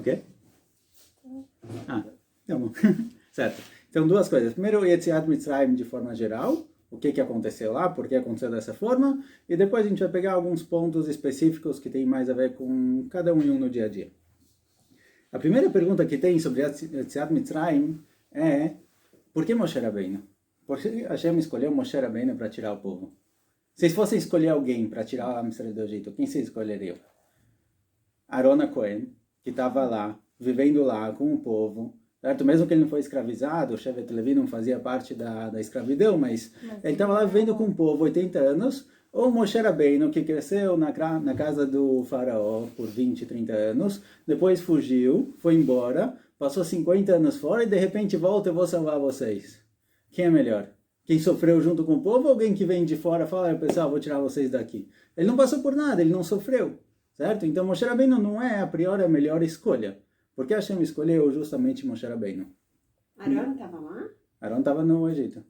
quê? Ah, tá bom. Certo. Então, duas coisas. Primeiro, Yetziat Mitzrayim de forma geral. O que aconteceu lá, por que aconteceu dessa forma. E depois a gente vai pegar alguns pontos específicos que tem mais a ver com cada um e um no dia a dia. A primeira pergunta que tem sobre Yetziat Mitzrayim é: por que Moshe Rabbeinu? Por que Hashem escolheu Moshe Rabbeinu para tirar o povo? Se vocês fossem escolher alguém para tirar a Israel do Egito, quem vocês escolheriam? Aaron Cohen, que estava lá, vivendo lá com o povo, certo? Mesmo que ele não foi escravizado, o Shevet Levi não fazia parte da escravidão, mas ele estava lá vivendo com o povo 80 anos, ou Moshe Rabbeinu, que cresceu na casa do faraó por 20, 30 anos, depois fugiu, foi embora, passou 50 anos fora e de repente volta, eu vou salvar vocês. Quem é melhor? Quem sofreu junto com o povo ou alguém que vem de fora e fala, pessoal, vou tirar vocês daqui? Ele não passou por nada, ele não sofreu, certo? Então Moshe Rabbeinu não é a priori a melhor escolha. Por que Hashem escolheu justamente Moshe Rabbeinu? Aaron estava lá? Aaron estava no Egito.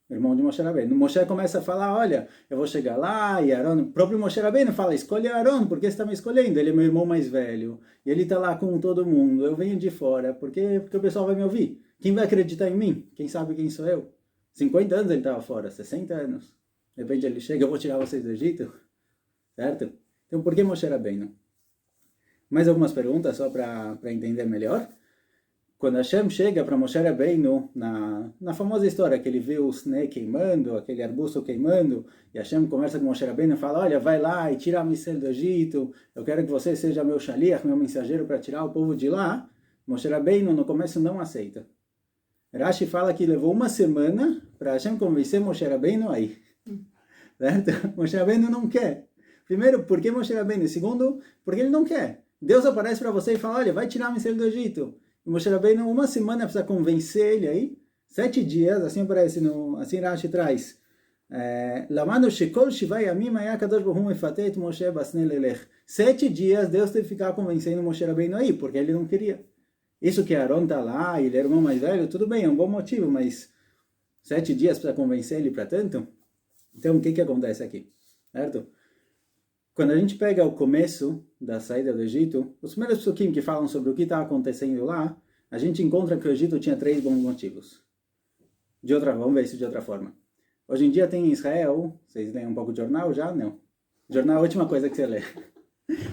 Irmão de Moshe Rabbeinu. Moshe começa a falar, olha, eu vou chegar lá, e Aaron, o próprio Moshe Rabbeinu fala, escolha Aaron, por que você está me escolhendo? Ele é meu irmão mais velho, e ele está lá com todo mundo, eu venho de fora, porque o pessoal vai me ouvir. Quem vai acreditar em mim? Quem sabe quem sou eu? 50 anos ele estava fora, 60 anos. De repente ele chega, eu vou tirar vocês do Egito. Certo? Então por que Moshe Rabbeinu? Mais algumas perguntas só para entender melhor. Quando Hashem chega para Moshe Rabbeinu, na famosa história que ele viu o Sne queimando, aquele arbusto queimando, e Hashem conversa com Moshe Rabbeinu e fala, olha, vai lá e tira a Israel do Egito, eu quero que você seja meu shaliach, meu mensageiro para tirar o povo de lá. Moshe Rabbeinu no começo não aceita. Rashi fala que levou uma semana para Hashem convencer Moshe Rabbeinu aí. Certo? Moshe Rabbeinu não quer. Primeiro, por que Moshe Rabbeinu? Segundo, porque ele não quer. Deus aparece para você e fala, olha, vai tirar Israel do Egito. E Moshe Rabbeinu, uma semana precisa convencer ele aí. 7 dias, assim aparece, assim Rashi traz. Lamano shekol shivai yamim haya kadosh baruch hu mefateh et Moshe basnei lelech. 7 dias Deus teve que ficar convencendo Moshe Rabbeinu aí, porque ele não queria. Isso que Aaron está lá, ele é o irmão mais velho, tudo bem, é um bom motivo, mas 7 dias para convencer ele para tanto? Então, o que acontece aqui? Certo? Quando a gente pega o começo da saída do Egito, os primeiros psukim que falam sobre o que está acontecendo lá, a gente encontra que o Egito tinha 3 bons motivos. Vamos ver isso de outra forma. Hoje em dia tem em Israel, vocês leem um pouco de jornal já? Não. Jornal é a última coisa que você lê.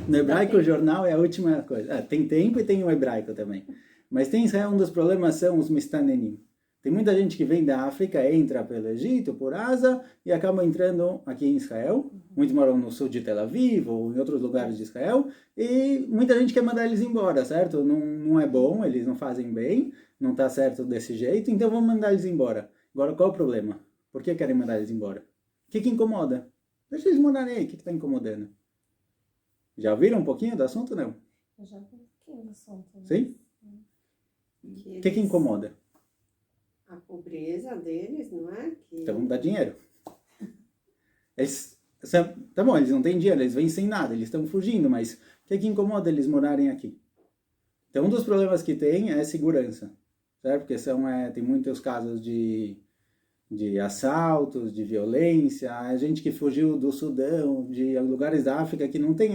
No hebraico, o jornal é a última coisa. Tem tempo e tem o hebraico também. Mas tem em Israel, um dos problemas são os mistanenim. Tem muita gente que vem da África, entra pelo Egito, por Asa, e acaba entrando aqui em Israel. Muitos moram no sul de Tel Aviv, ou em outros lugares de Israel, e muita gente quer mandar eles embora, certo? Não é bom, eles não fazem bem, não está certo desse jeito, então vamos mandar eles embora. Agora, qual é o problema? Por que querem mandar eles embora? O que incomoda? Deixa eles morarem aí, o que está incomodando? Já ouviram um pouquinho do assunto, não? Eu já vi um pouquinho do assunto. Né? Sim? O que incomoda? A pobreza deles, não é? Então vamos dar dinheiro. Tá bom, eles não têm dinheiro, eles vêm sem nada, eles estão fugindo, mas o que incomoda eles morarem aqui? Então um dos problemas que tem é segurança, certo? Porque tem muitos casos de assaltos, de violência, a gente que fugiu do Sudão, de lugares da África que não tem,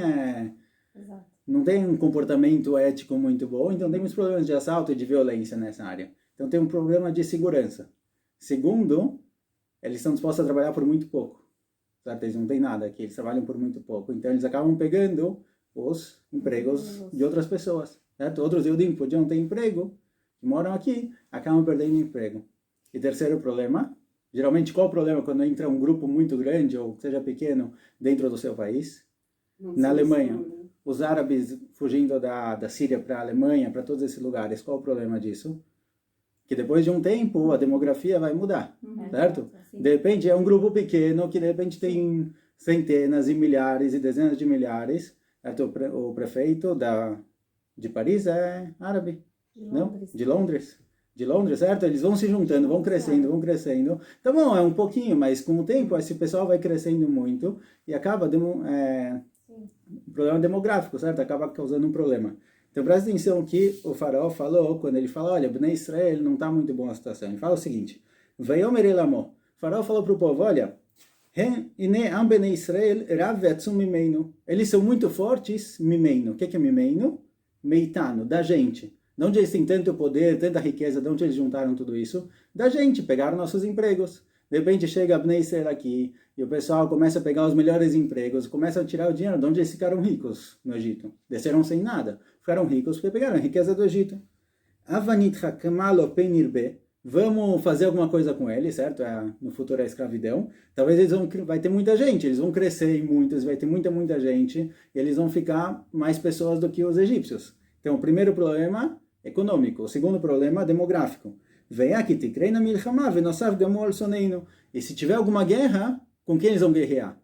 não tem um comportamento ético muito bom, então temos problemas de assalto e de violência nessa área. Então tem um problema de segurança. Segundo, eles estão dispostos a trabalhar por muito pouco, certo? Eles não têm nada aqui, eles trabalham por muito pouco, então eles acabam pegando os empregos de outras pessoas, certo? Outros Yudim podiam ter emprego, que moram aqui, acabam perdendo emprego. E terceiro problema, geralmente qual o problema quando entra um grupo muito grande ou seja pequeno dentro do seu país? Na Alemanha, os árabes fugindo da Síria para a Alemanha, para todos esses lugares, qual o problema disso? Que depois de um tempo a demografia vai mudar, certo? De repente é um grupo pequeno que de repente tem centenas e milhares e dezenas de milhares, certo? O prefeito de Paris é árabe, de Londres. De Londres, certo? Eles vão se juntando, vão crescendo. Tá bom, é um pouquinho, mas com o tempo esse pessoal vai crescendo muito e acaba um problema demográfico, certo? Acaba causando um problema. Então presta atenção que o faraó falou, quando ele fala, olha, Bnei Israel não está muito bom a situação. Ele fala o seguinte, Vayomer Elamo. O faraó falou para o povo, olha, eles são muito fortes, mimeino. O que é mimeino? meitano, da gente. De onde eles têm tanto poder, tanta riqueza, de onde eles juntaram tudo isso? Da gente, pegaram nossos empregos. De repente chega a Bnei Israel aqui, e o pessoal começa a pegar os melhores empregos, começa a tirar o dinheiro de onde eles ficaram ricos no Egito. Desceram sem nada. Ficaram ricos porque pegaram a riqueza do Egito. Avanit hakmalo penirbe. Vamos fazer alguma coisa com eles, certo? No futuro é a escravidão. Talvez vai ter muita gente, eles vão crescer em muitos, vai ter muita gente, e eles vão ficar mais pessoas do que os egípcios. Então, o primeiro problema econômico, o segundo problema demográfico. E se tiver alguma guerra, com quem eles vão guerrear?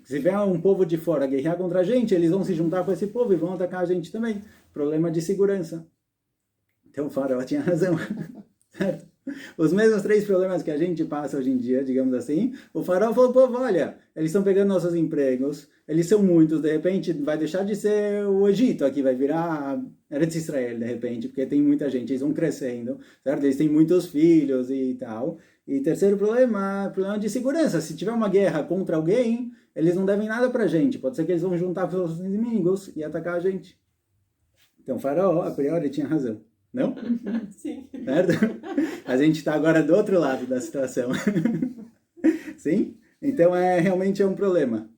Se vier um povo de fora guerrear contra a gente, eles vão se juntar com esse povo e vão atacar a gente também. Problema de segurança. Então o faraó tinha razão. Certo? Os mesmos 3 problemas que a gente passa hoje em dia, digamos assim, o faraó falou, povo, olha, eles estão pegando nossos empregos, eles são muitos, de repente vai deixar de ser o Egito aqui, vai virar Eretz Israel, de repente, porque tem muita gente, eles vão crescendo, certo? Eles têm muitos filhos e tal. E terceiro problema de segurança, se tiver uma guerra contra alguém, eles não devem nada pra gente, pode ser que eles vão juntar com os inimigos e atacar a gente. Então o faraó, a priori, tinha razão. Não? Sim. Certo? A gente está agora do outro lado da situação. Sim? Então, realmente é um problema.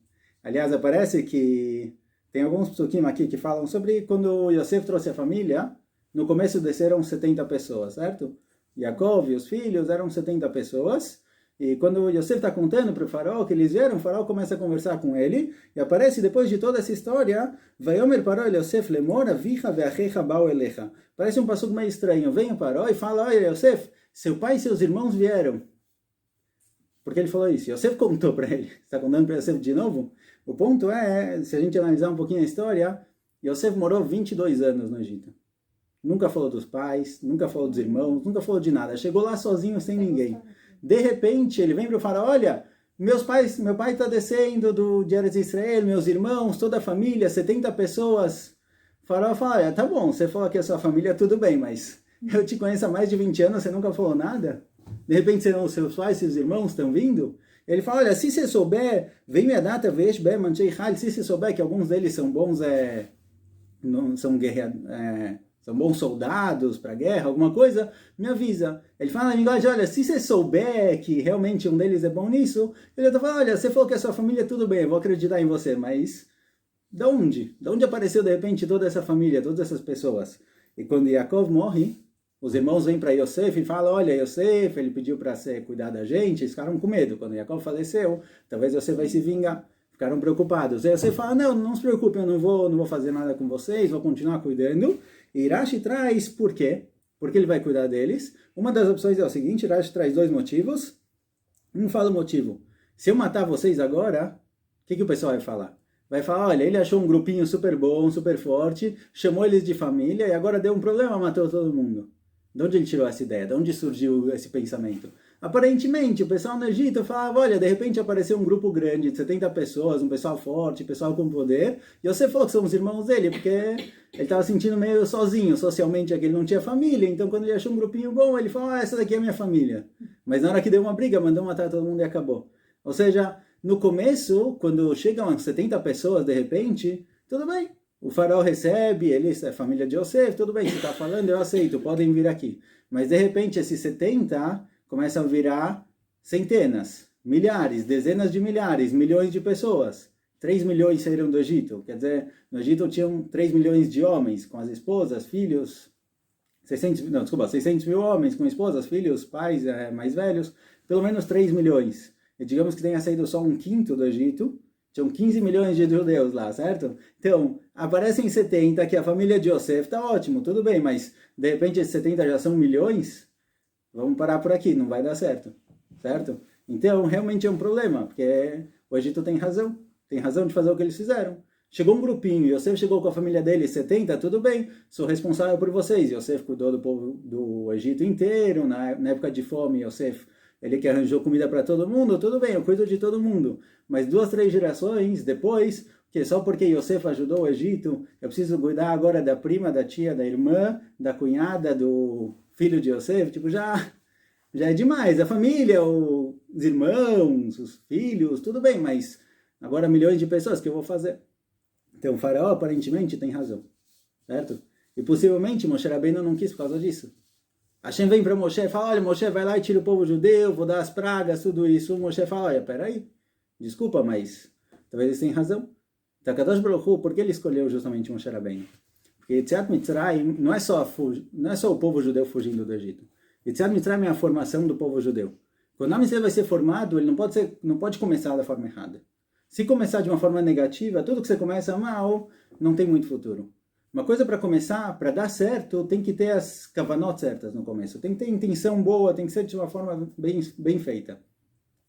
Aliás, aparece que tem alguns psukim aqui que falam sobre quando Yosef trouxe a família, no começo desceram 70 pessoas, certo? Yaakov e os filhos eram 70 pessoas, e quando Yosef está contando para o faraó que eles vieram, o faraó começa a conversar com ele, e aparece depois de toda essa história, Vayomer paró Yosef lemora vicha veachecha bau elecha. Parece um passuco meio estranho. Vem o faraó e fala, olha Yosef, seu pai e seus irmãos vieram. Por que ele falou isso? Yosef contou para ele. Está contando para Yosef de novo? O ponto é, se a gente analisar um pouquinho a história, Yosef morou 22 anos no Egito. Nunca falou dos pais, nunca falou dos irmãos, nunca falou de nada. Chegou lá sozinho, sem ninguém. De repente, ele vem para o faraó, olha, meu pai está descendo de Eretz Israel, meus irmãos, toda a família, 70 pessoas. O faraó fala, olha, tá bom, você falou que a sua família, tudo bem, mas eu te conheço há mais de 20 anos, você nunca falou nada? De repente, seus pais, seus irmãos estão vindo? Ele fala, olha, se você souber, vem minha data, vejo bem, manchei hal, se você souber que alguns deles são bons, são bons soldados para a guerra, alguma coisa, me avisa. Ele fala na linguagem, olha, se você souber que realmente um deles é bom nisso, ele está falando, olha, você falou que a sua família, tudo bem, eu vou acreditar em você, mas de onde? De onde apareceu de repente toda essa família, todas essas pessoas? E quando Yaakov morre, os irmãos vêm para Yosef e falam, olha, Yosef, ele pediu para cuidar da gente, eles ficaram com medo. Quando Yaakov faleceu, talvez Yosef vai se vingar. Ficaram preocupados. Aí Yosef fala, não se preocupe, eu não vou fazer nada com vocês, vou continuar cuidando. E Rashi traz por quê? Porque ele vai cuidar deles. Uma das opções é o seguinte, Rashi traz 2 motivos. Um fala o motivo. Se eu matar vocês agora, o que o pessoal vai falar? Vai falar, olha, ele achou um grupinho super bom, super forte, chamou eles de família e agora deu um problema, matou todo mundo. De onde ele tirou essa ideia? De onde surgiu esse pensamento? Aparentemente, o pessoal no Egito falava, olha, de repente apareceu um grupo grande de 70 pessoas, um pessoal forte, pessoal com poder, e você falou que são os irmãos dele, porque ele estava sentindo meio sozinho, socialmente, aqui ele não tinha família, então quando ele achou um grupinho bom, ele falou, essa daqui é a minha família. Mas na hora que deu uma briga, mandou matar todo mundo e acabou. Ou seja, no começo, quando chegam 70 pessoas, de repente, tudo bem. O faraó recebe, eles é família de Yosef, tudo bem, você está falando, eu aceito, podem vir aqui. Mas de repente esses 70 começam a virar centenas, milhares, dezenas de milhares, milhões de pessoas. 3 milhões saíram do Egito, quer dizer, no Egito tinham 3 milhões de homens, com as esposas, filhos, 600 mil homens com esposas, filhos, pais mais velhos, pelo menos 3 milhões. E digamos que tenha saído só 1/5 do Egito, tinham 15 milhões de judeus lá, certo? Então, aparecem 70, que a família de Yosef está ótimo, tudo bem, mas de repente esses 70 já são milhões, vamos parar por aqui, não vai dar certo, certo? Então, realmente é um problema, porque o Egito tem razão de fazer o que eles fizeram. Chegou um grupinho, Yosef chegou com a família dele, 70, tudo bem, sou responsável por vocês. Yosef cuidou do povo do Egito inteiro, na época de fome, Yosef, ele que arranjou comida para todo mundo, tudo bem, eu cuido de todo mundo. Mas 2, 3 gerações depois, que só porque Yosef ajudou o Egito, eu preciso cuidar agora da prima, da tia, da irmã, da cunhada, do filho de Yosef, tipo, já é demais. A família, os irmãos, os filhos, tudo bem, mas agora milhões de pessoas, o que eu vou fazer? Então o faraó aparentemente tem razão. certo? E possivelmente Moshe Rabbeinu não quis por causa disso. Hashem vem para Moshe e fala, olha, Moshe vai lá e tira o povo judeu, vou dar as pragas, tudo isso. Moshe fala, olha, peraí, desculpa, mas talvez eles tenham razão. Então, Kadosh Baruch Hu, por que ele escolheu justamente Moshe Rabbeinu? Porque Yetziat Mitzrayim não é só o povo judeu fugindo do Egito. Yetziat Mitzrayim é a formação do povo judeu. Quando a Mitzrayim vai ser formado, ele não pode começar da forma errada. Se começar de uma forma negativa, tudo que você começa mal, não tem muito futuro. Uma coisa para começar, para dar certo, tem que ter as kavanot certas no começo. Tem que ter intenção boa, tem que ser de uma forma bem feita.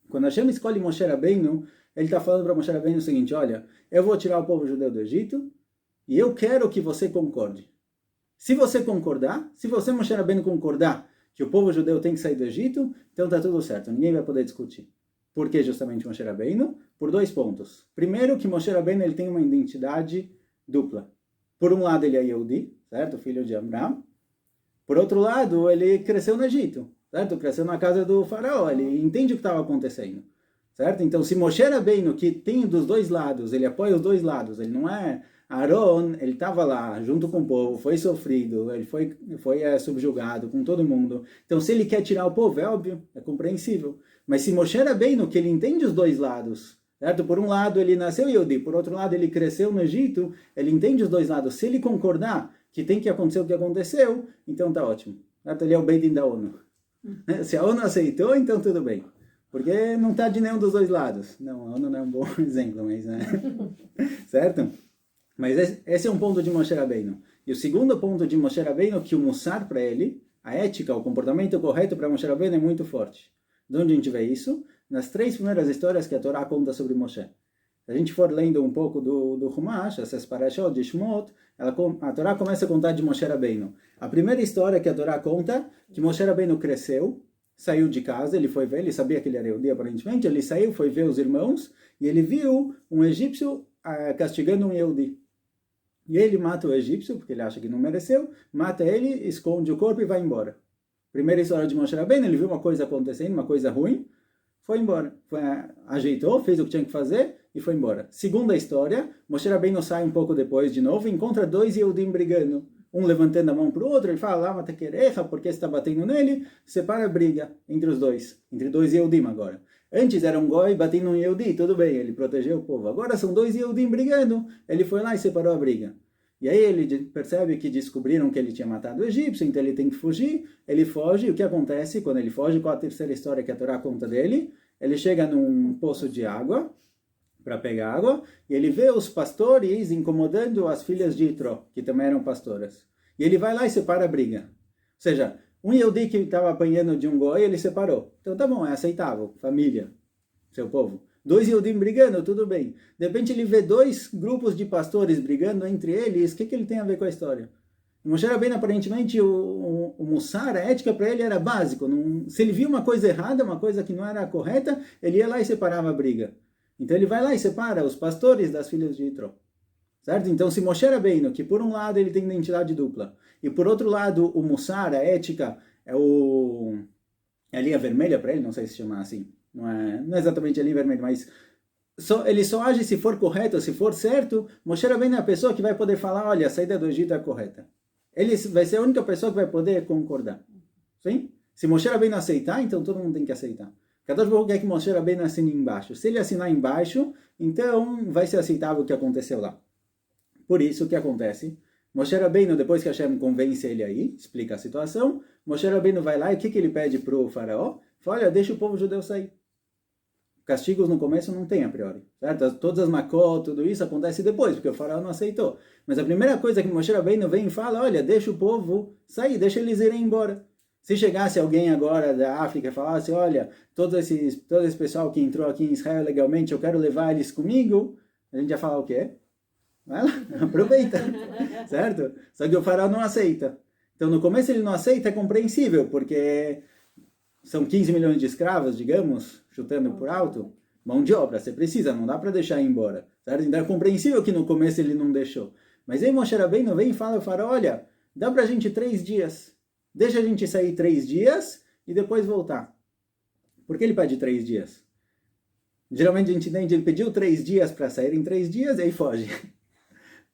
Quando Hashem escolhe Moshe Rabbeinu, ele está falando para Moshe Rabbeinu o seguinte, olha, eu vou tirar o povo judeu do Egito e eu quero que você concorde. Se você concordar, se você, Moshe Rabbeinu, concordar que o povo judeu tem que sair do Egito, então está tudo certo, ninguém vai poder discutir. Por que justamente Moshe Rabbeinu? Por 2 pontos. Primeiro, que Moshe Rabbeinu ele tem uma identidade dupla. Por um lado, ele é Yehudi, certo? Filho de Abraham. Por outro lado, ele cresceu no Egito, certo? Cresceu na casa do faraó, ele entende o que estava acontecendo, certo? Então, se Moshe Rabbeinu, que tem dos 2 lados, ele apoia os 2 lados, ele não é Aaron, ele estava lá, junto com o povo, foi sofrido, ele foi subjugado com todo mundo. Então, se ele quer tirar o povo, é óbvio, é compreensível. Mas se Moshe Rabbeinu, que ele entende os 2 lados, certo? Por um lado, ele nasceu Yehudi, por outro lado, ele cresceu no Egito, ele entende os 2 lados. Se ele concordar que tem que acontecer o que aconteceu, então tá ótimo. Certo? Ele é o Beit Din da ONU. Se a ONU aceitou, então tudo bem. Porque não está de nenhum dos 2 lados. Não, a ONU não é um bom exemplo, mas... Né? Certo? Mas esse é um ponto de Moshe Rabbeinu. E o segundo ponto de Moshe Rabbeinu, que o Mussar para ele, a ética, o comportamento correto para Moshe Rabbeinu é muito forte. De onde a gente vê isso? Nas 3 primeiras histórias que a Torá conta sobre Moshe. Se a gente for lendo um pouco do Humash, essas parashot de Shmot, a Torá começa a contar de Moshe Rabbeinu. A primeira história que a Torá conta, que Moshe Rabbeinu cresceu, saiu de casa, ele foi ver, ele sabia que ele era Yehudi aparentemente, ele saiu, foi ver os irmãos, e ele viu um egípcio castigando um Yehudi. E ele mata o egípcio, porque ele acha que não mereceu, mata ele, esconde o corpo e vai embora. Primeira história de Moshe Rabbeinu, ele viu uma coisa acontecendo, uma coisa ruim, foi embora. Ajeitou, fez o que tinha que fazer e foi embora. Segunda história, Moshe Rabbeinu sai um pouco depois de novo e encontra 2 Yehudim brigando. Um levantando a mão para o outro, ele fala, Lama Tekerecha, porque você está batendo nele? Separa a briga entre os 2. Entre 2 Yehudim agora. Antes era um goi batendo um Yehudi, tudo bem, ele protegeu o povo. Agora são 2 Yehudim brigando, ele foi lá e separou a briga. E aí ele percebe que descobriram que ele tinha matado o egípcio, então ele tem que fugir, ele foge, e o que acontece quando ele foge? Qual a terceira história que a Torá conta dele? Ele chega num poço de água, para pegar água, e ele vê os pastores incomodando as filhas de Itró, que também eram pastoras. E ele vai lá e separa a briga. Ou seja, um Yehudi que estava apanhando de um goi, ele separou. Então tá bom, é aceitável, família, seu povo. 2 Yehudim brigando, tudo bem. De repente ele vê 2 grupos de pastores brigando entre eles, o que ele tem a ver com a história? Moshe Rabbeinu, aparentemente, o Mussar, a ética para ele era básico. Se ele via uma coisa errada, uma coisa que não era correta, ele ia lá e separava a briga. Então ele vai lá e separa os pastores das filhas de Itró. Certo? Então se Moshe Rabbeinu, que por um lado ele tem identidade dupla, e por outro lado o Mussar, a ética, é a linha vermelha para ele, não sei se chama assim. Não é exatamente a linha vermelha, mas ele só age se for correto, se for certo. Moshe Rabbeinu é a pessoa que vai poder falar, olha, a saída do Egito é correta. Ele vai ser a única pessoa que vai poder concordar. Sim? Se Moshe Rabbeinu aceitar, então todo mundo tem que aceitar. Kadosh Baruch Hu quer que Moshe Rabbeinu assine embaixo. Se ele assinar embaixo, então vai ser aceitável o que aconteceu lá. Por isso, o que acontece? Moshe Rabbeinu, depois que Hashem convence ele aí, explica a situação, Moshe Rabbeinu vai lá e o que ele pede para o faraó? Fala, olha, deixa o povo judeu sair. Castigos no começo não tem a priori, certo? Todas as macó, tudo isso acontece depois, porque o faraó não aceitou. Mas a primeira coisa que Moshe Rabbeinu vem e fala, olha, deixa o povo sair, deixa eles irem embora. Se chegasse alguém agora da África e falasse, olha, todo esse pessoal que entrou aqui em Israel legalmente, eu quero levar eles comigo, a gente ia falar o quê? Vai lá, aproveita, certo? Só que o faraó não aceita. Então no começo ele não aceita, é compreensível, porque são 15 milhões de escravos, digamos, chutando por alto, mão de obra, você precisa, não dá para deixar ir embora, certo? Então é compreensível que no começo ele não deixou. Mas aí Moshe Rabbeinu vem e fala ao faraó, olha, dá pra gente 3 dias, deixa a gente sair 3 dias e depois voltar. Por que ele pede 3 dias? Geralmente a gente entende, ele pediu 3 dias para sair em 3 dias e aí foge.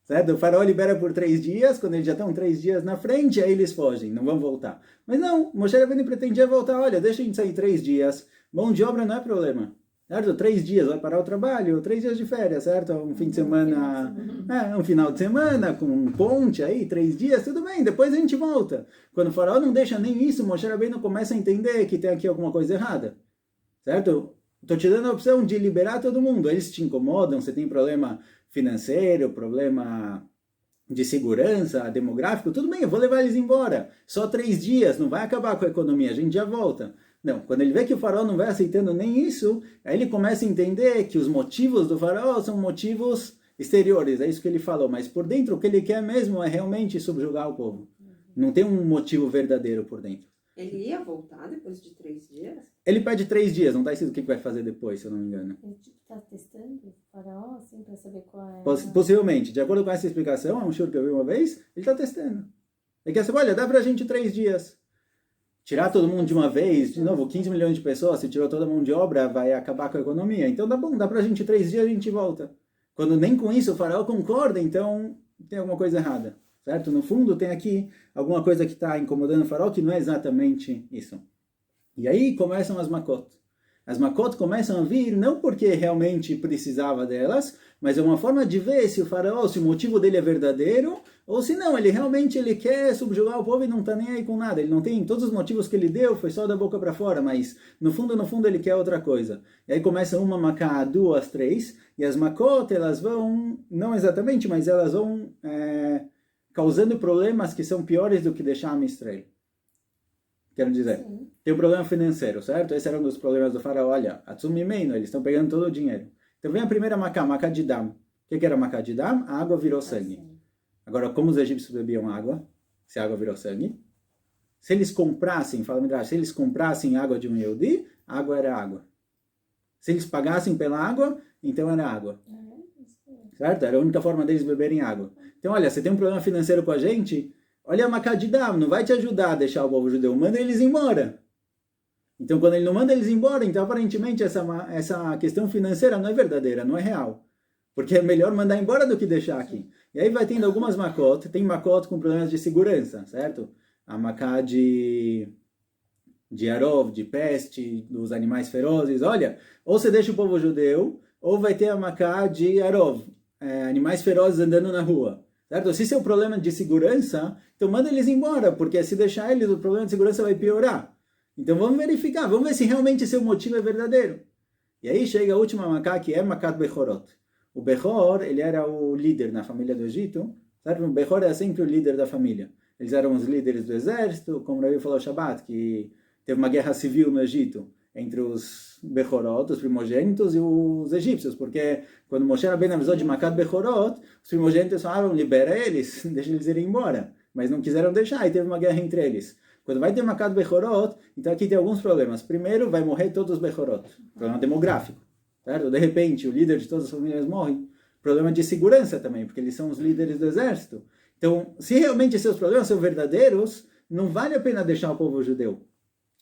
Certo? O faraó libera por 3 dias, quando eles já estão 3 dias na frente, aí eles fogem, não vão voltar. Mas não, Moshe Rabbeinu pretendia voltar, olha, deixa a gente sair 3 dias, mão de obra não é problema. Certo? 3 dias, vai parar o trabalho, 3 dias de férias, certo? Um fim de semana, um final de semana, com um ponte aí, 3 dias, tudo bem, depois a gente volta. Quando o faraó não deixa nem isso, Moshe Rabbeinu começa a entender que tem aqui alguma coisa errada. Certo? Estou te dando a opção de liberar todo mundo, eles te incomodam, você tem problema financeiro, problema de segurança, demográfico, tudo bem, eu vou levar eles embora. Só 3 dias, não vai acabar com a economia, a gente já volta. Não, quando ele vê que o faraó não vai aceitando nem isso, aí ele começa a entender que os motivos do faraó são motivos exteriores, é isso que ele falou, mas por dentro o que ele quer mesmo é realmente subjugar o povo. Não tem um motivo verdadeiro por dentro. Ele ia voltar depois de 3 dias? Ele pede 3 dias, não está escrito o que vai fazer depois, se eu não me engano. Ele está testando o faraó, assim, para saber qual é... Possivelmente, de acordo com essa explicação, é um show que eu vi uma vez, ele está testando. Ele quer saber, olha, dá pra gente 3 dias. Tirar todo mundo de uma vez, de novo, 15 milhões de pessoas, se tirou toda a mão de obra, vai acabar com a economia. Então tá bom, dá pra gente 3 dias, a gente volta. Quando nem com isso o faraó concorda, então tem alguma coisa errada. Certo? No fundo tem aqui alguma coisa que está incomodando o faraó, que não é exatamente isso. E aí começam as makot. As makot começam a vir não porque realmente precisava delas, mas é uma forma de ver se o faraó, se o motivo dele é verdadeiro, ou se não, ele quer subjugar o povo e não está nem aí com nada. Ele não tem, todos os motivos que ele deu foi só da boca para fora, mas no fundo ele quer outra coisa. E aí começa uma macá, 2, 3, e as makot, elas vão, não exatamente, mas elas vão causando problemas que são piores do que deixar a Mistrel. Quero dizer, Sim. tem um problema financeiro, certo? Esse era um dos problemas do faraó. Olha, Atsumimeino, eles estão pegando todo o dinheiro. Então vem a primeira macá de dam. O que era macá de dam? A água virou sangue. Agora, como os egípcios bebiam água? Se a água virou sangue? Se eles comprassem, fala Midrash, se eles comprassem água de um Yehudi, a água era água. Se eles pagassem pela água, então era água. Certo? Era a única forma deles beberem água. Então, olha, você tem um problema financeiro com a gente, olha a macá de dam, não vai te ajudar a deixar o povo judeu, manda eles embora. Então, quando ele não manda eles embora, então aparentemente essa questão financeira não é verdadeira, não é real. Porque é melhor mandar embora do que deixar aqui. E aí vai tendo algumas makot, tem makot com problemas de segurança, certo? A macá de Arov, de peste, dos animais ferozes, olha, ou você deixa o povo judeu, ou vai ter a macá de Arov, animais ferozes andando na rua. Certo? Se esse é o problema de segurança, então manda eles embora, porque se deixar eles, o problema de segurança vai piorar. Então vamos verificar, vamos ver se realmente seu motivo é verdadeiro. E aí chega a última macá, que é Makat Bechorot. O Bechor, ele era o líder na família do Egito, certo? O Bechor era sempre o líder da família. Eles eram os líderes do exército, como o Rabi falou Shabbat, que teve uma guerra civil no Egito entre os Bechorot, os primogênitos, e os egípcios, porque quando Moshe Rabbeinu avisou de Makat Bechorot, os primogênitos falaram, libera eles, deixa eles irem embora. Mas não quiseram deixar, e teve uma guerra entre eles. Quando vai ter Makat Bechorot, então aqui tem alguns problemas. Primeiro, vai morrer todos os Bechorot, problema demográfico. Certo? De repente, o líder de todas as famílias morre. Problema de segurança também, porque eles são os líderes do exército. Então, se realmente seus problemas são verdadeiros, não vale a pena deixar o povo judeu.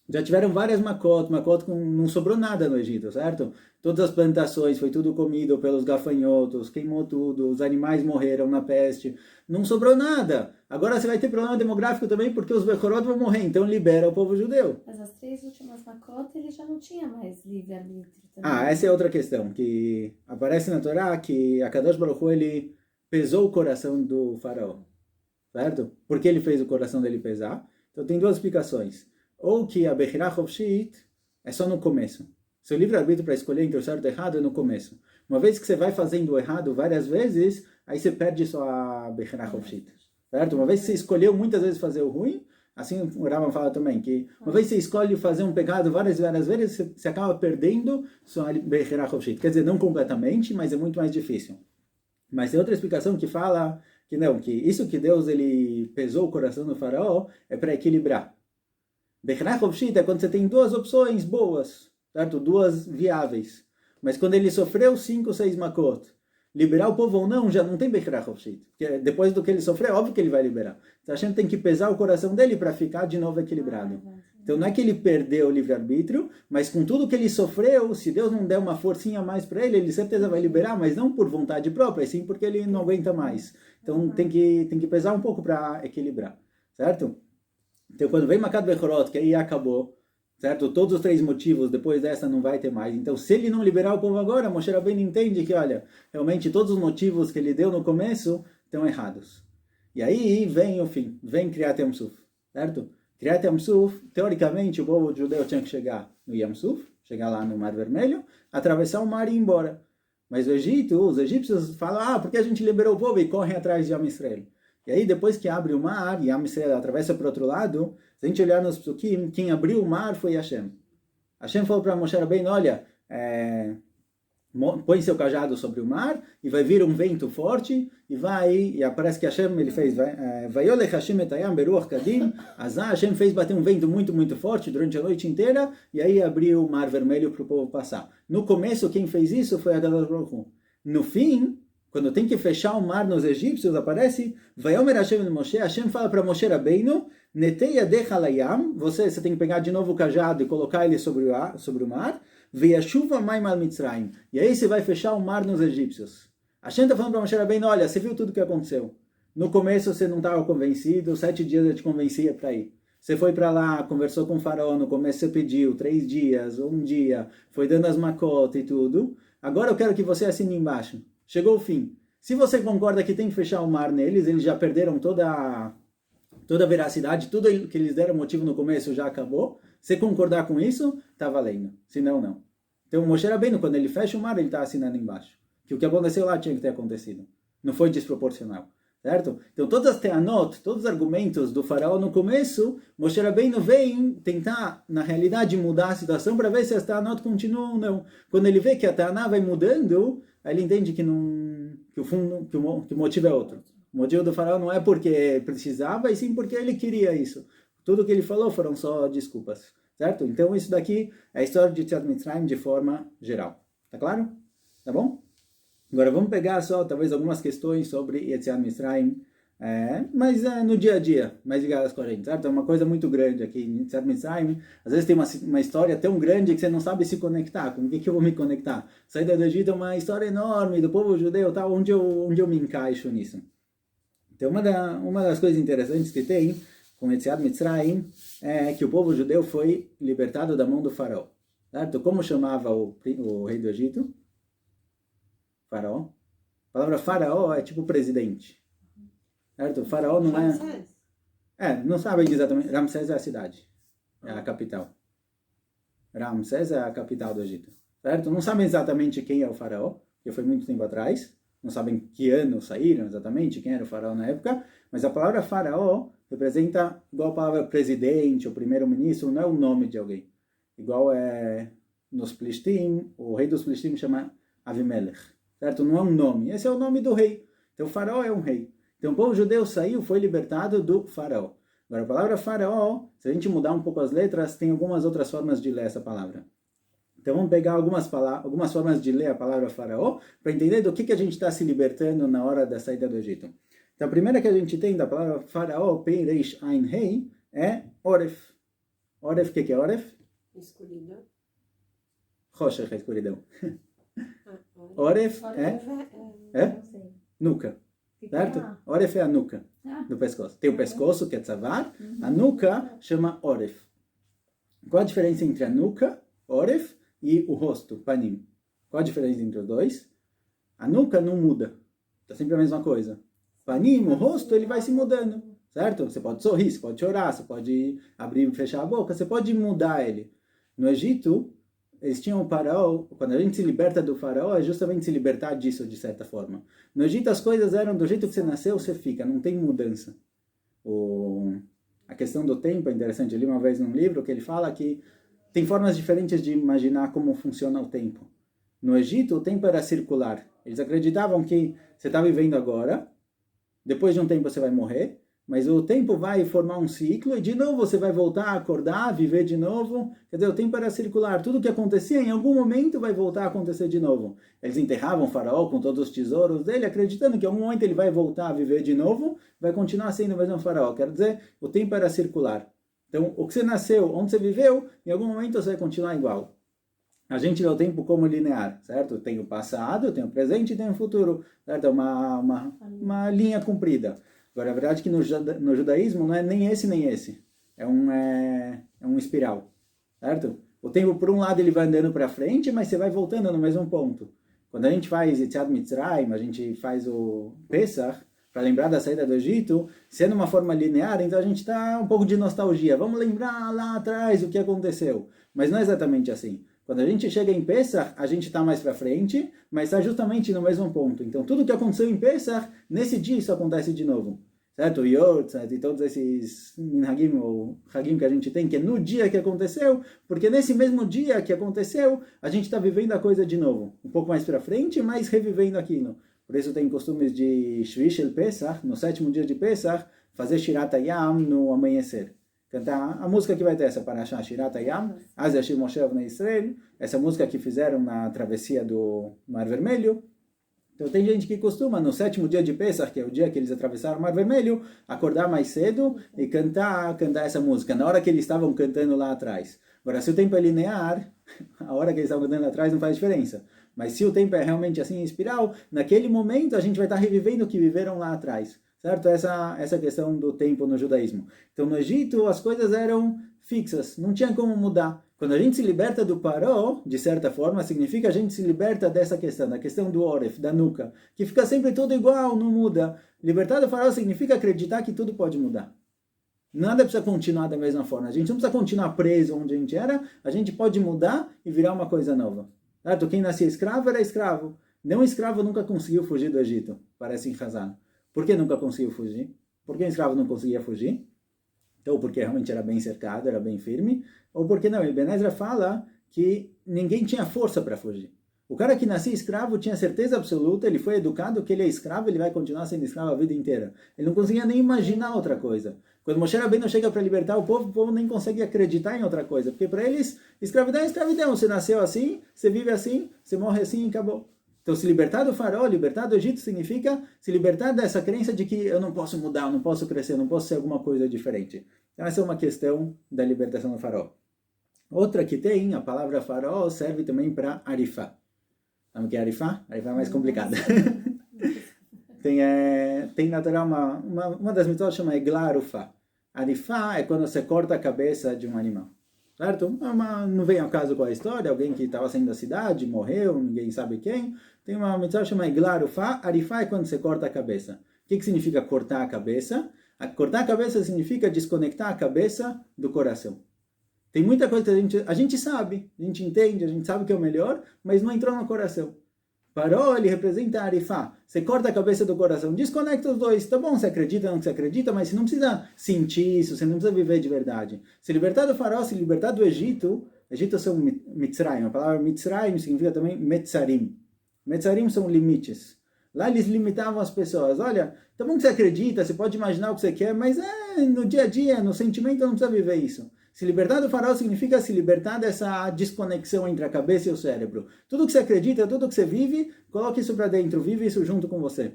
Já tiveram várias makot não sobrou nada no Egito, certo? Todas as plantações, foi tudo comido pelos gafanhotos, queimou tudo, os animais morreram na peste, não sobrou nada. Agora você vai ter problema demográfico também, porque os Bechorot vão morrer, então libera o povo judeu. Mas as 3 últimas makot, ele já não tinha mais livre-arbítrio também. Essa é outra questão, que aparece na Torá, que a Kadosh Baruch Hu, ele pesou o coração do faraó, certo? Por que ele fez o coração dele pesar? Então tem 2 explicações. Ou que a Bechirah Chofshit é só no começo. Seu livre-arbítrio para escolher entre o certo e o errado é no começo. Uma vez que você vai fazendo o errado várias vezes, aí você perde sua Bechirah Chofshit. Certo? Uma vez que você escolheu muitas vezes fazer o ruim, assim o Rambam fala também, que uma vez que você escolhe fazer um pecado várias vezes, você acaba perdendo sua Bechirah Chofshit. Quer dizer, não completamente, mas é muito mais difícil. Mas tem outra explicação que fala que não, que isso que Deus ele pesou o coração do faraó é para equilibrar. Bechirah Chofshit é quando você tem 2 opções boas, certo? 2 viáveis. Mas quando ele sofreu 5, 6 makot, liberar o povo ou não, já não tem Bechirah Chofshit. Porque depois do que ele sofreu, é óbvio que ele vai liberar. Então a gente tem que pesar o coração dele para ficar de novo equilibrado. Então não é que ele perdeu o livre-arbítrio, mas com tudo que ele sofreu, se Deus não der uma forcinha a mais para ele, ele certeza vai liberar, mas não por vontade própria, sim porque ele não aguenta mais. Então tem que pesar um pouco para equilibrar, certo? Então quando vem Makat Bechorot, que aí acabou, certo? Todos os 3 motivos, depois dessa não vai ter mais. Então se ele não liberar o povo agora, Moshe Rabbeinu entende que, olha, realmente todos os motivos que ele deu no começo estão errados. E aí vem o fim, vem Kriyat Yam Suf, certo? Kriyat Yam Suf, teoricamente o povo judeu tinha que chegar no Yam Suf, chegar lá no Mar Vermelho, atravessar o mar e ir embora. Mas o Egito, os egípcios falam, porque a gente liberou o povo e correm atrás de Am Israel. E aí depois que abre o mar e Am Israel atravessa para o outro lado, se a gente olhar nos Psukim, quem abriu o mar foi Hashem. Hashem falou para Moshe Rabbeinu, olha, põe seu cajado sobre o mar e vai vir um vento forte e aparece que Hashem ele fez Vayolech Hashem et hayam beruach kadim, Hashem fez bater um vento muito muito forte durante a noite inteira e aí abriu o mar vermelho para o povo passar. No começo quem fez isso foi Hakadosh Baruch Hu. No fim, quando tem que fechar o mar nos egípcios, aparece Vayomer Hashem Moshe, Hashem fala para Moshe Rabbeinu, Netei yadecha layam, você tem que pegar de novo o cajado e colocar ele sobre o mar, Veyashuva maim al Mitzrayim, e aí você vai fechar o mar nos egípcios. Hashem está falando para Moshe Rabbeinu, olha, você viu tudo o que aconteceu. No começo você não estava convencido, 7 dias eu te convencia para ir. Você foi para lá, conversou com o faraó, no começo você pediu 3 dias, ou 1 dia, foi dando as macotas e tudo. Agora eu quero que você assine embaixo. Chegou o fim. Se você concorda que tem que fechar o mar neles, eles já perderam toda a veracidade, tudo que eles deram motivo no começo já acabou. Se concordar com isso, está valendo. Se não, não. Então, Moshe Rabbeinu, quando ele fecha o mar, ele está assinando embaixo. Que o que aconteceu lá tinha que ter acontecido. Não foi desproporcional. Certo? Então, todas as teanot, todos os argumentos do faraó no começo, Moshe Rabbeinu vem tentar, na realidade, mudar a situação para ver se as teanot continuam ou não. Quando ele vê que a teaná vai mudando, aí ele entende que o motivo é outro. O motivo do faraó não é porque precisava, e sim porque ele queria isso. Tudo que ele falou foram só desculpas, certo? Então isso daqui é a história de Yetziat Mitzrayim de forma geral. Tá claro? Tá bom? Agora vamos pegar só talvez algumas questões sobre Yetziat Mitzrayim, mas no dia a dia, mais ligadas com a gente, certo? É uma coisa muito grande aqui em Yetziat Mitzrayim. Às vezes tem uma história tão grande que você não sabe se conectar. Com o que eu vou me conectar? Saída do Egito é uma história enorme do povo judeu, tal, onde eu me encaixo nisso. Então uma das coisas interessantes que tem com Yetziat Mitzrayim é que o povo judeu foi libertado da mão do faraó. Certo? Como chamava o rei do Egito? Faraó. A palavra faraó é tipo presidente. Certo? Faraó não não sabem exatamente. Ramsés é a cidade. É a capital. Ramsés é a capital do Egito. Certo? Não sabem exatamente quem é o faraó, porque foi muito tempo atrás. Não sabem que ano saíram exatamente, quem era o faraó na época. Mas a palavra faraó representa, igual a palavra presidente ou primeiro-ministro, não é o nome de alguém. Igual nos Plishtim, o rei dos Plishtim chama Avimelech. Certo? Não é um nome. Esse é o nome do rei. Então o faraó é um rei. Então o povo judeu foi libertado do faraó. Agora a palavra faraó, se a gente mudar um pouco as letras, tem algumas outras formas de ler essa palavra. Então vamos pegar algumas formas de ler a palavra faraó para entender do que a gente está se libertando na hora da saída do Egito. Então a primeira que a gente tem da palavra faraó, Pei Reish Ain Rei, é Oref. Oref, o que é Oref? Escuridão. Roshech é escuridão. Oref é nuca. Certo? Oref é a nuca do pescoço. Tem o pescoço, que é tzavar. A nuca chama Oref. Qual a diferença entre a nuca, Oref, e o rosto, Panim? Qual a diferença entre os dois? A nuca não muda. Está sempre a mesma coisa. Panim, o rosto, ele vai se mudando. Certo? Você pode sorrir, você pode chorar, você pode abrir e fechar a boca, você pode mudar ele. No Egito, eles tinham o faraó. Quando a gente se liberta do faraó, é justamente se libertar disso, de certa forma. No Egito, as coisas eram do jeito que você nasceu, você fica. Não tem mudança. A questão do tempo é interessante. Eu li uma vez num livro que ele fala que tem formas diferentes de imaginar como funciona o tempo. No Egito, o tempo era circular. Eles acreditavam que você está vivendo agora, depois de um tempo você vai morrer, mas o tempo vai formar um ciclo e de novo você vai voltar a acordar, viver de novo. Quer dizer, o tempo era circular. Tudo que acontecia, em algum momento vai voltar a acontecer de novo. Eles enterravam o faraó com todos os tesouros dele, acreditando que em algum momento ele vai voltar a viver de novo, vai continuar sendo o mesmo faraó. Quer dizer, o tempo era circular. Então, o que você nasceu, onde você viveu, em algum momento você vai continuar igual. A gente vê o tempo como linear, certo? Tem o passado, tem o presente e tem o futuro, certo? É uma linha comprida. Agora, a verdade é que no judaísmo não é nem esse nem esse. É um espiral, certo? O tempo, por um lado, ele vai andando para frente, mas você vai voltando no mesmo ponto. Quando a gente faz Yetziat Mitzrayim, a gente faz o Pesach, para lembrar da saída do Egito, sendo uma forma linear, então a gente está um pouco de nostalgia. Vamos lembrar lá atrás o que aconteceu. Mas não é exatamente assim. Quando a gente chega em Pesach, a gente está mais para frente, mas está justamente no mesmo ponto. Então, tudo que aconteceu em Pesach, nesse dia isso acontece de novo. Certo? O Yortzeit e todos esses minhagim ou hagim que a gente tem, que é no dia que aconteceu, porque nesse mesmo dia que aconteceu, a gente está vivendo a coisa de novo. Um pouco mais para frente, mas revivendo aquilo. Por isso tem costumes de Shvi Shel Pesach, no 7º dia de Pesach, fazer Shirat Hayam no amanhecer. Cantar a música que vai ter essa Parashá, Shirat Hayam, Az Yashir Moshe Avnei Israel, essa música que fizeram na travessia do Mar Vermelho. Então tem gente que costuma, no 7º dia de Pesach, que é o dia que eles atravessaram o Mar Vermelho, acordar mais cedo e cantar essa música, na hora que eles estavam cantando lá atrás. Agora, se o tempo é linear, a hora que eles estavam cantando lá atrás não faz diferença. Mas se o tempo é realmente assim em espiral, naquele momento a gente vai estar revivendo o que viveram lá atrás. Certo? Essa questão do tempo no judaísmo. Então, no Egito, as coisas eram fixas, não tinha como mudar. Quando a gente se liberta do paró, de certa forma, significa a gente se liberta dessa questão, da questão do oref, da nuca, que fica sempre tudo igual, não muda. Libertar do farol significa acreditar que tudo pode mudar. Nada precisa continuar da mesma forma. A gente não precisa continuar preso onde a gente era, a gente pode mudar e virar uma coisa nova. Certo? Quem nascia escravo era escravo. Não escravo nunca conseguiu fugir do Egito, parece em Hazan. Por que nunca conseguiu fugir? Por que o escravo não conseguia fugir? Então, porque realmente era bem cercado, era bem firme. Ou porque não, Ibn Ezra fala que ninguém tinha força para fugir. O cara que nascia escravo tinha certeza absoluta, ele foi educado que ele é escravo, ele vai continuar sendo escravo a vida inteira. Ele não conseguia nem imaginar outra coisa. Quando Moshe Rabbeinu chega para libertar o povo nem consegue acreditar em outra coisa. Porque para eles, escravidão é escravidão. Você nasceu assim, você vive assim, você morre assim e acabou. Então, se libertar do farol, libertar do Egito, significa se libertar dessa crença de que eu não posso mudar, eu não posso crescer, eu não posso ser alguma coisa diferente. Então, essa é uma questão da libertação do farol. Outra que tem, a palavra farol serve também para arifá. Sabe o que é arifá? Arifá é mais complicada. Tem natural uma das mitzvot chama Eglah Arufá. Arifá é quando você corta a cabeça de um animal. Certo? Não vem ao caso com a história, alguém que estava saindo da cidade, morreu, ninguém sabe quem. Tem uma mitzvah chamada Eglah Arufá. Arifá é quando você corta a cabeça. O que significa cortar a cabeça? Cortar a cabeça significa desconectar a cabeça do coração. Tem muita coisa que a gente sabe, a gente entende, a gente sabe que é o melhor, mas não entrou no coração. Paró, ele representa a arifá. Você corta a cabeça do coração, desconecta os dois. Tá bom, você acredita ou não você acredita, mas você não precisa sentir isso, você não precisa viver de verdade. Se libertar do farol, se libertar do Egito, Egito são Mitzrayim. A palavra Mitzrayim significa também Metzarim. Metzarim são limites. Lá eles limitavam as pessoas. Olha, tá bom que você acredita, você pode imaginar o que você quer, mas no dia a dia, no sentimento, não precisa viver isso. Se libertar do farol significa se libertar dessa desconexão entre a cabeça e o cérebro. Tudo que você acredita, tudo que você vive, coloque isso para dentro, vive isso junto com você.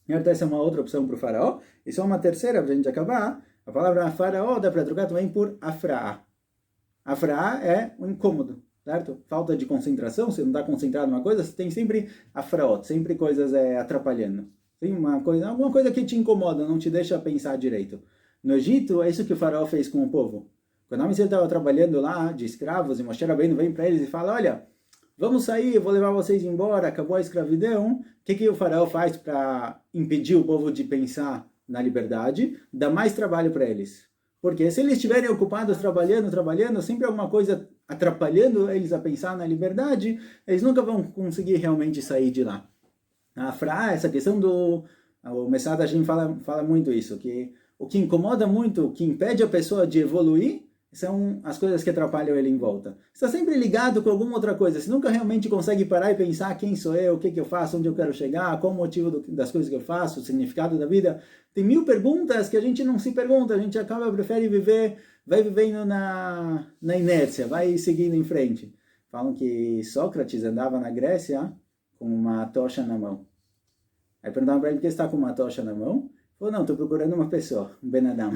Então essa é uma outra opção para o faraó. E só uma terceira, para a gente acabar. A palavra faraó dá para trocar também por afraá. Afraá é um incômodo, certo? Falta de concentração, você não está concentrado numa coisa, você tem sempre afraó, sempre coisas atrapalhando. Tem alguma coisa que te incomoda, não te deixa pensar direito. No Egito, é isso que o faraó fez com o povo. Quando a estava trabalhando lá de escravos, e Moshe Rabbeinu vem para eles e fala, olha, vamos sair, eu vou levar vocês embora, acabou a escravidão. O que o faraó faz para impedir o povo de pensar na liberdade? Dá mais trabalho para eles. Porque se eles estiverem ocupados trabalhando, sempre alguma coisa atrapalhando eles a pensar na liberdade, eles nunca vão conseguir realmente sair de lá. Essa questão o Messad Hashim fala muito isso, que o que incomoda muito, o que impede a pessoa de evoluir, são as coisas que atrapalham ele em volta. Você está sempre ligado com alguma outra coisa. Você nunca realmente consegue parar e pensar quem sou eu, o que eu faço, onde eu quero chegar, qual o motivo das coisas que eu faço, o significado da vida. Tem 1000 perguntas que a gente não se pergunta. A gente prefere vai vivendo na inércia, vai seguindo em frente. Falam que Sócrates andava na Grécia com uma tocha na mão. Aí perguntavam para ele por que está com uma tocha na mão. Ele falou, não, estou procurando uma pessoa, um Ben Adam.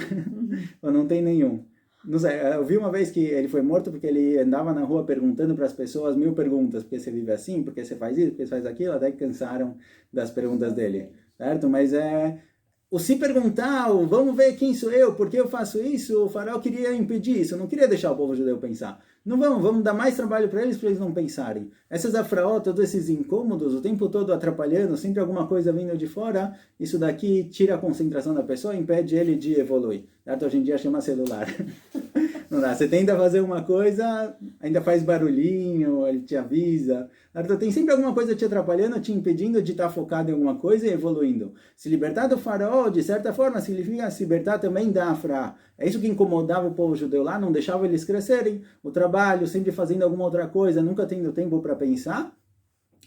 Ou não tem nenhum. Não sei, eu vi uma vez que ele foi morto porque ele andava na rua perguntando para as pessoas 1000 perguntas. Por que você vive assim? Por que você faz isso? Por que você faz aquilo? Até que cansaram das perguntas dele, certo? Mas o se perguntar, o vamos ver quem sou eu, por que eu faço isso, o faraó queria impedir isso, não queria deixar o povo judeu pensar. Não vamos dar mais trabalho para eles não pensarem. Essas afraó, todos esses incômodos, o tempo todo atrapalhando, sempre alguma coisa vindo de fora, isso daqui tira a concentração da pessoa, impede ele de evoluir. Certo? Hoje em dia chama celular. Não dá. Você tenta fazer uma coisa, ainda faz barulhinho, ele te avisa. Certo? Tem sempre alguma coisa te atrapalhando, te impedindo de estar focado em alguma coisa e evoluindo. Se libertar do faraó, de certa forma, significa se libertar também da afra. É isso que incomodava o povo judeu lá, não deixava eles crescerem. O trabalho, sempre fazendo alguma outra coisa, nunca tendo tempo para pensar.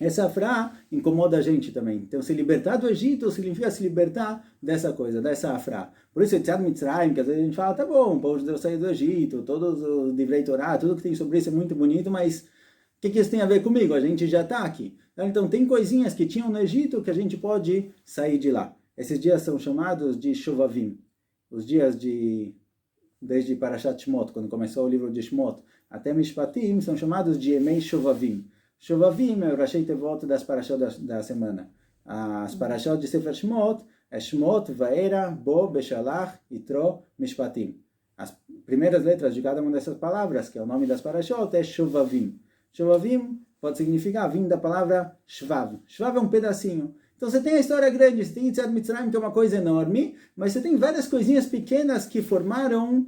Essa afra incomoda a gente também. Então, se libertar do Egito significa se libertar dessa coisa, dessa afra. Por isso, Yetziat Mitzrayim, que às vezes a gente fala, tá bom, o povo judeu saiu do Egito, todos os Divrei Torá, tudo que tem sobre isso é muito bonito, mas o que isso tem a ver comigo? A gente já está aqui. Então, tem coisinhas que tinham no Egito que a gente pode sair de lá. Esses dias são chamados de Shovavim. Os dias desde Parashat Shmot, quando começou o livro de Shmot, até Mishpatim, são chamados de Emei Shovavim. Shovavim é o Rashi Tevot das Parashot da semana. As Parashot de Sefer Shmot é Shmot, Vaera, Bo, Beshalach, Yitro, Mishpatim. As primeiras letras de cada uma dessas palavras, que é o nome das Parashot, é Shovavim. Shovavim pode significar, vindo da palavra Shvav. Shvav é um pedacinho. Então você tem a história grande, você tem Yetziat Mitzrayim, que é uma coisa enorme, mas você tem várias coisinhas pequenas que formam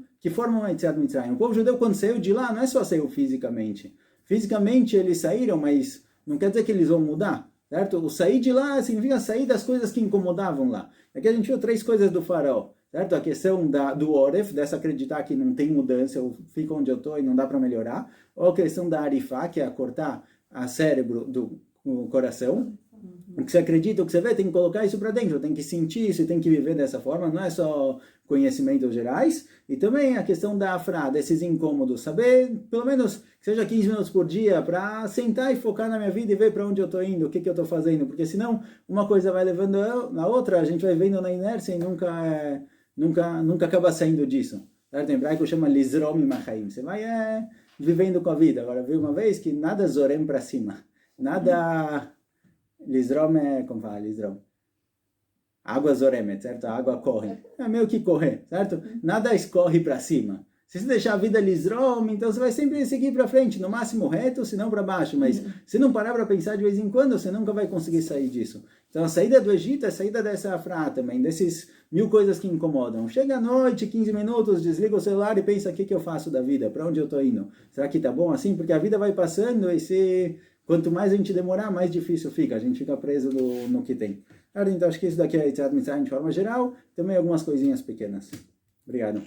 a Yetziat Mitzrayim. O povo judeu, quando saiu de lá, não é só saiu fisicamente. Fisicamente eles saíram, mas não quer dizer que eles vão mudar, certo? O sair de lá significa sair das coisas que incomodavam lá. Aqui a gente viu 3 coisas do faraó, certo? A questão do Oref, dessa acreditar que não tem mudança, eu fico onde eu estou e não dá para melhorar. Ou a questão da Arifá, que é cortar o cérebro do coração. O que você acredita, o que você vê, tem que colocar isso para dentro, tem que sentir isso, tem que viver dessa forma, não é só conhecimentos gerais. E também a questão da afra, desses incômodos, saber, pelo menos, que seja 15 minutos por dia, para sentar e focar na minha vida e ver para onde eu estou indo, o que eu estou fazendo, porque senão uma coisa vai levando na outra, a gente vai vendo na inércia e nunca acaba saindo disso. Certo? Em hebraico chama Lizrom Machaim, você vai vivendo com a vida. Agora, viu uma vez que nada zorem para cima, nada... Lizrom é, como fala, Lizrom? Água zoremet, certo? A água corre. É meio que correr, certo? Nada escorre para cima. Se você deixar a vida Lizrom, então você vai sempre seguir para frente, no máximo reto, se não para baixo. Mas se não parar para pensar de vez em quando, você nunca vai conseguir sair disso. Então a saída do Egito é a saída dessa afra também, desses 1000 coisas que incomodam. Chega à noite, 15 minutos, desliga o celular e pensa o que eu faço da vida, para onde eu estou indo. Será que tá bom assim? Porque a vida vai passando e quanto mais a gente demorar, mais difícil fica. A gente fica preso no que tem. Então, acho que isso daqui é Yetziat Mitzrayim de forma geral. Também algumas coisinhas pequenas. Obrigado.